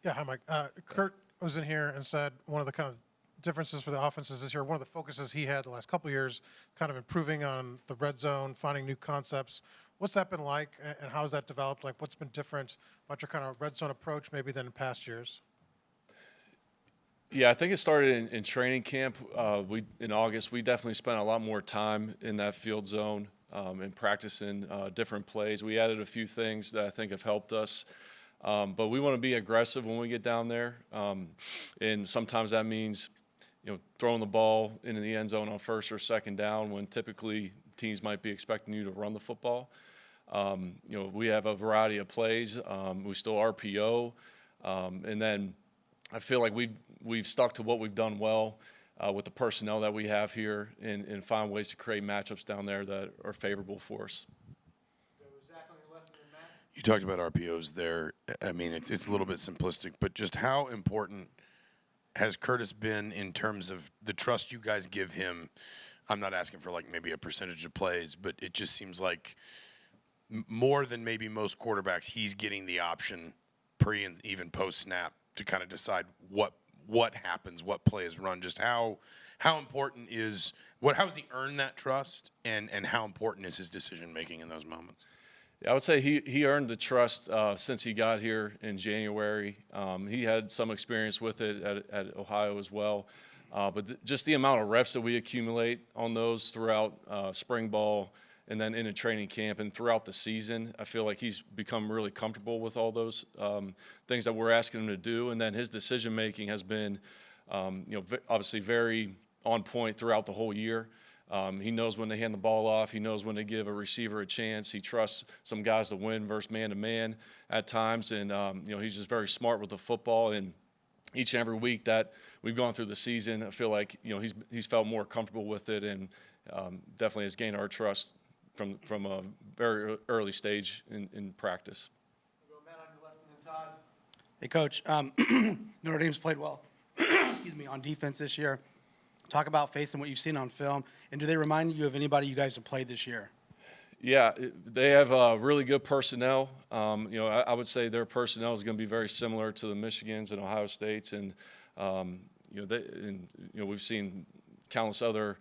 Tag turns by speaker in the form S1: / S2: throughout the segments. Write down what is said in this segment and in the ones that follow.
S1: Yeah, hi, Mike. Kurt was in here and said one of the kind of differences for the offenses this year, one of the focuses he had the last couple of years, kind of improving on the red zone, finding new concepts. What's that been like, and how has that developed? Like, what's been different about your kind of red zone approach maybe than in past years?
S2: Yeah, I think it started in training camp. In August, we definitely spent a lot more time in that field zone and practicing different plays. We added a few things that I think have helped us. But we want to be aggressive when we get down there, and sometimes that means, throwing the ball into the end zone on first or second down when typically teams might be expecting you to run the football. We have a variety of plays. We still RPO, and then I feel like we've stuck to what we've done well with the personnel that we have here, and find ways to create matchups down there that are favorable for us.
S3: You talked about RPOs there. I mean, it's a little bit simplistic, but just how important has Curtis been in terms of the trust you guys give him? I'm not asking for like maybe a percentage of plays, but it just seems like more than maybe most quarterbacks, he's getting the option pre and even post snap to kind of decide what happens, what play is run. Just how important is how has he earned that trust, and how important is his decision making in those moments?
S2: Yeah, I would say he earned the trust since he got here in January. He had some experience with it at Ohio as well. But just the amount of reps that we accumulate on those throughout spring ball and then into training camp and throughout the season, I feel like he's become really comfortable with all those things that we're asking him to do. And then his decision-making has been, obviously very on point throughout the whole year. He knows when to hand the ball off. He knows when to give a receiver a chance. He trusts some guys to win versus man-to-man at times. And, he's just very smart with the football. And each and every week that we've gone through the season, I feel like, he's felt more comfortable with it, and definitely has gained our trust from a very early stage in practice.
S4: Hey, Coach. Notre Dame's played well on defense this year. Talk about facing what you've seen on film, and do they remind you of anybody you guys have played this year?
S2: Yeah, they have really good personnel. I would say their personnel is going to be very similar to the Michigans and Ohio States, and we've seen countless other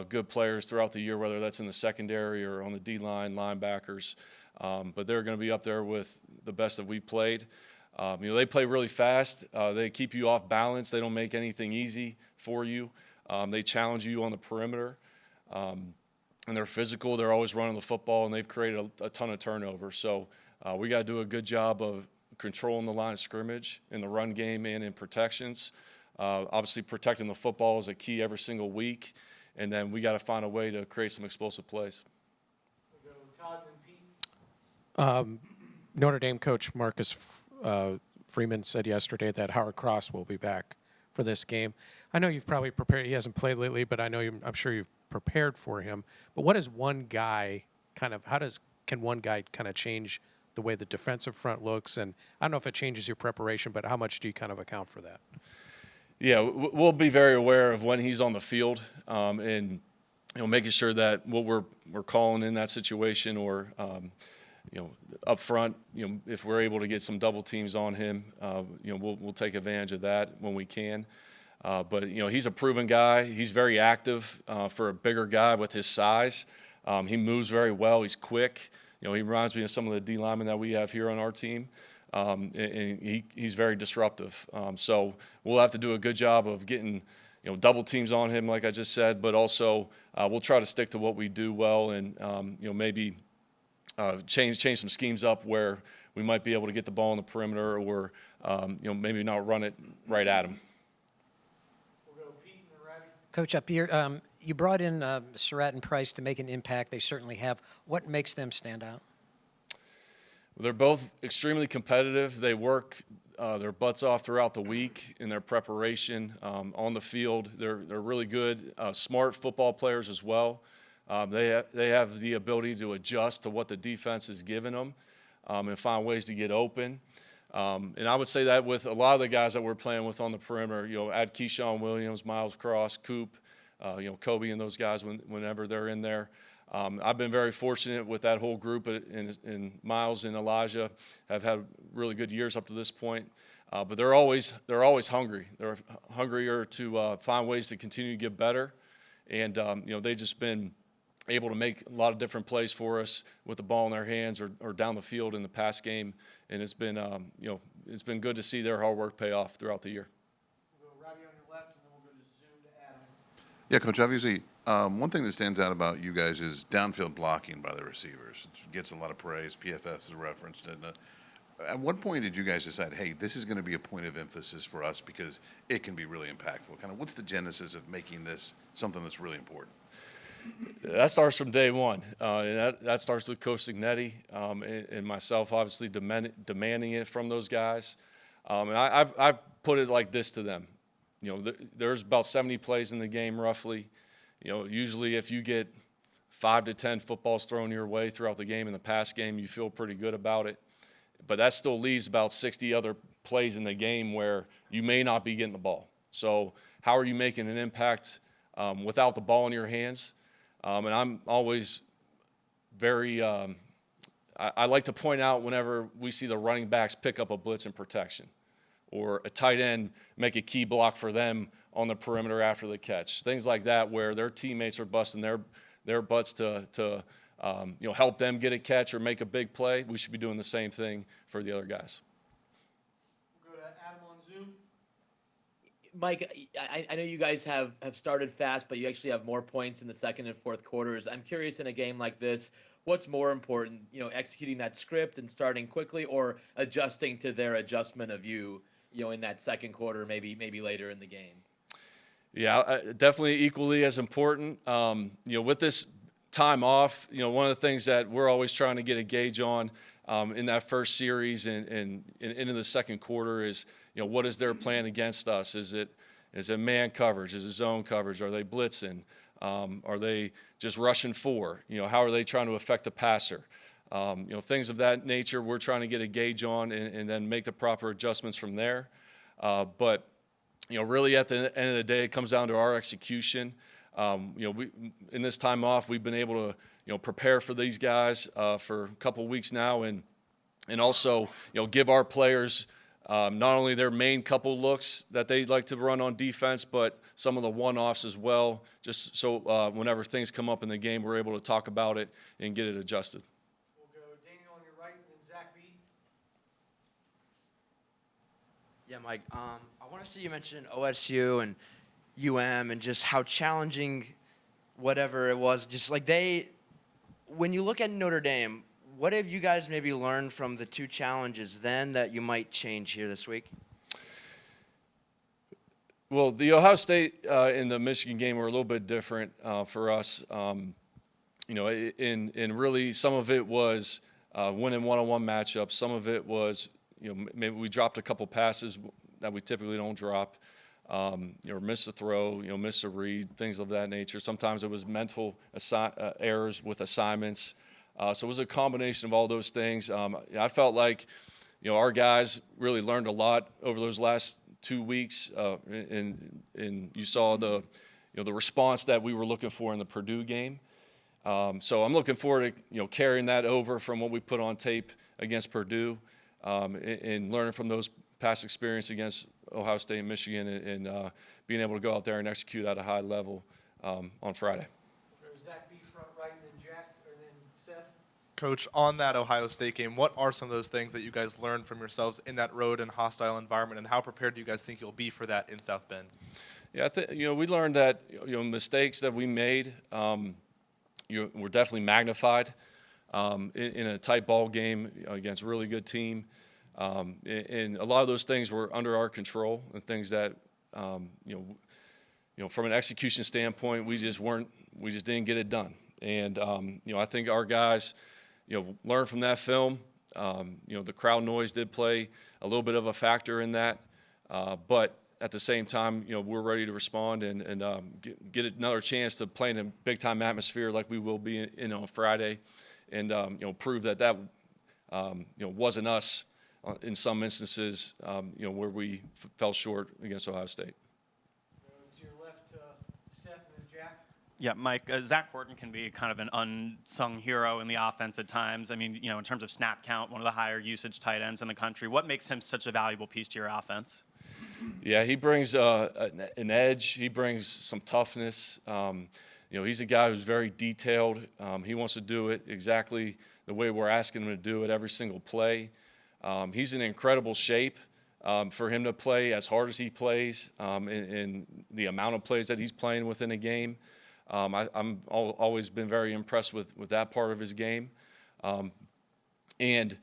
S2: good players throughout the year, whether that's in the secondary or on the D-line, linebackers. But they're going to be up there with the best that we've played. They play really fast. They keep you off balance. They don't make anything easy for you. They challenge you on the perimeter, and they're physical. They're always running the football, and they've created a ton of turnover. So we got to do a good job of controlling the line of scrimmage in the run game and in protections. Obviously, protecting the football is a key every single week, and then we got to find a way to create some explosive plays.
S1: We'll go Todd and Pete.
S5: Notre Dame coach Marcus Freeman said yesterday that Howard Cross will be back for this game. I know you've probably prepared. He hasn't played lately, but I'm sure you've prepared for him. But what is one guy can one guy kind of change the way the defensive front looks? And I don't know if it changes your preparation, but how much do you kind of account for that?
S2: Yeah, we'll be very aware of when he's on the field, and making sure that what we're calling in that situation, or up front, if we're able to get some double teams on him, we'll take advantage of that when we can. But he's a proven guy. He's very active for a bigger guy with his size. He moves very well. He's quick. He reminds me of some of the D linemen that we have here on our team. And he's very disruptive. So we'll have to do a good job of getting double teams on him, like I just said. But also we'll try to stick to what we do well, and maybe change some schemes up where we might be able to get the ball on the perimeter, or maybe not run it right at him.
S6: Coach, up here, you brought in Surratt and Price to make an impact. They certainly have. What makes them stand out?
S2: They're both extremely competitive. They work their butts off throughout the week in their preparation on the field. They're really good, smart football players as well. They have the ability to adjust to what the defense is giving them and find ways to get open. And I would say that with a lot of the guys that we're playing with on the perimeter, add Keyshawn Williams, Miles Cross, Coop, Kobe, and those guys whenever they're in there. I've been very fortunate with that whole group, and Miles and Elijah have had really good years up to this point. But they're always hungry. They're hungrier to find ways to continue to get better, and they've just been able to make a lot of different plays for us with the ball in their hands or down the field in the pass game, and it's been it's been good to see their hard work pay off throughout the year.
S1: We'll go Robbie on your left, and then we'll go to Zoom to Adam.
S7: Yeah, Coach, obviously, one thing that stands out about you guys is downfield blocking by the receivers. It gets a lot of praise. PFF is referenced. And at what point did you guys decide, hey, this is going to be a point of emphasis for us because it can be really impactful? Kind of what's the genesis of making this something that's really important?
S2: That starts from day one. And that starts with Coach Signetti and myself, obviously demanding it from those guys. And I put it like this to them. There's about 70 plays in the game roughly. Usually if you get 5 to 10 footballs thrown your way throughout the game in the pass game, you feel pretty good about it. But that still leaves about 60 other plays in the game where you may not be getting the ball. So how are you making an impact without the ball in your hands? And I'm always very I like to point out whenever we see the running backs pick up a blitz in protection or a tight end make a key block for them on the perimeter after the catch. Things like that where their teammates are busting their butts to help them get a catch or make a big play. We should be doing the same thing for the other guys.
S1: We'll go to Adam on Zoom.
S8: Mike, I know you guys have started fast, but you actually have more points in the second and fourth quarters. I'm curious, in a game like this, what's more important, executing that script and starting quickly, or adjusting to their adjustment of you, in that second quarter, maybe later in the game?
S2: Yeah, definitely equally as important. With this time off, one of the things that we're always trying to get a gauge on in that first series and into the second quarter is, what is their plan against us? Is it man coverage? Is it zone coverage? Are they blitzing? Are they just rushing four? How are they trying to affect the passer? Things of that nature we're trying to get a gauge on and then make the proper adjustments from there. But really at the end of the day, it comes down to our execution. We, in this time off, we've been able to, prepare for these guys for a couple weeks now, and also, give our players not only their main couple looks that they like to run on defense, but some of the one-offs as well, just so whenever things come up in the game, we're able to talk about it and get it adjusted.
S1: We'll go Daniel on your right, and then Zach B.
S9: Yeah, Mike, I want to see you mention OSU and UM and just how challenging whatever it was. Just like when you look at Notre Dame, what have you guys maybe learned from the two challenges then that you might change here this week?
S2: Well, the Ohio State and the Michigan game were a little bit different for us. And really some of it was winning one-on-one matchups. Some of it was, maybe we dropped a couple passes that we typically don't drop, or miss a throw, miss a read, things of that nature. Sometimes it was mental errors with assignments. So it was a combination of all those things. I felt like, our guys really learned a lot over those last 2 weeks, and you saw the response that we were looking for in the Purdue game. So I'm looking forward to carrying that over from what we put on tape against Purdue, and learning from those past experience against Ohio State and Michigan, and being able to go out there and execute at a high level on Friday.
S1: Zach B front right, and then Jack, and then Seth.
S10: Coach, on that Ohio State game, what are some of those things that you guys learned from yourselves in that road and hostile environment, and how prepared do you guys think you'll be for that in South Bend?
S2: Yeah, I think we learned that mistakes that we made were definitely magnified in a tight ball game against a really good team, and a lot of those things were under our control and things that from an execution standpoint we just didn't get it done. And I think our guys learned from that film. The crowd noise did play a little bit of a factor in that, but at the same time, we're ready to respond and get another chance to play in a big-time atmosphere like we will be in on Friday, and prove that wasn't us in some instances, where we fell short against Ohio State.
S1: To your left, Seth, and then Jack.
S11: Yeah, Mike, Zach Horton can be kind of an unsung hero in the offense at times. I mean, in terms of snap count, one of the higher usage tight ends in the country. What makes him such a valuable piece to your offense?
S2: Yeah, he brings an edge. He brings some toughness. He's a guy who's very detailed. He wants to do it exactly the way we're asking him to do it every single play. He's in incredible shape. For him to play as hard as he plays, and the amount of plays that he's playing within a game, I'm always been very impressed with that part of his game. And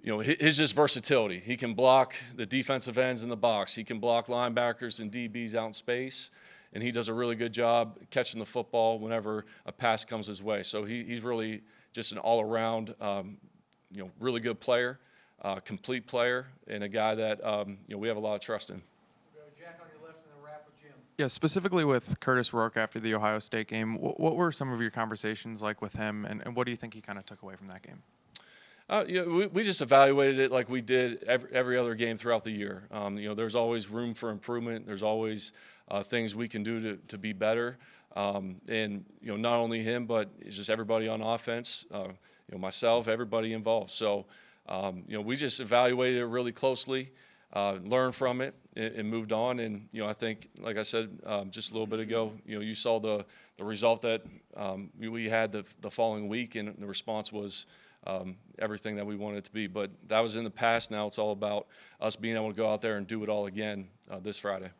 S2: his just versatility. He can block the defensive ends in the box. He can block linebackers and DBs out in space, and he does a really good job catching the football whenever a pass comes his way. So he's really just an all-around, really good player. Complete player, and a guy that we have a lot of trust in.
S1: Jack on your left, and then wrap with Jim.
S12: Yeah, specifically with Curtis Rourke after the Ohio State game, what were some of your conversations like with him, and what do you think he kind of took away from that game?
S2: We just evaluated it like we did every other game throughout the year. There's always room for improvement. There's always things we can do to be better. And not only him, but it's just everybody on offense. Myself, everybody involved. So. We just evaluated it really closely, learned from it, and moved on. And I think, like I said just a little bit ago, you saw the result that we had the following week, and the response was everything that we wanted it to be. But that was in the past. Now it's all about us being able to go out there and do it all again this Friday.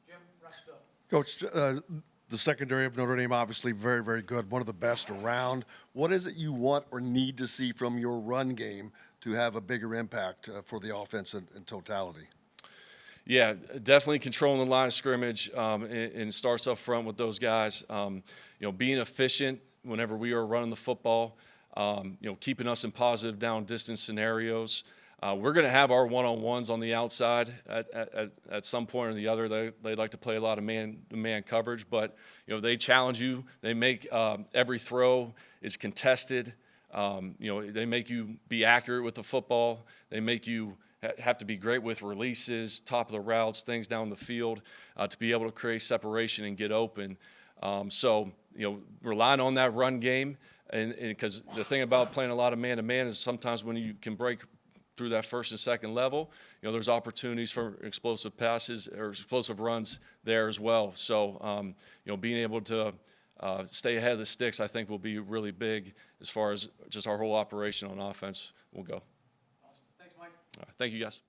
S1: Jim, wrap us up.
S13: Coach, the secondary of Notre Dame, obviously very, very good, one of the best around. What is it you want or need to see from your run game to have a bigger impact for the offense in totality?
S2: Yeah, definitely controlling the line of scrimmage, and starts up front with those guys. Being efficient whenever we are running the football, keeping us in positive down distance scenarios. We're going to have our one-on-ones on the outside at some point or the other. They like to play a lot of man coverage, but they challenge you. They make every throw is contested. They make you be accurate with the football. They make you have to be great with releases, top of the routes, things down the field to be able to create separation and get open. Relying on that run game, and because the thing about playing a lot of man-to-man is sometimes when you can break through that first and second level, there's opportunities for explosive passes or explosive runs there as well. So, being able to stay ahead of the sticks, I think, will be really big as far as just our whole operation on offense will go.
S1: Awesome. Thanks, Mike.
S2: All right, thank you, guys.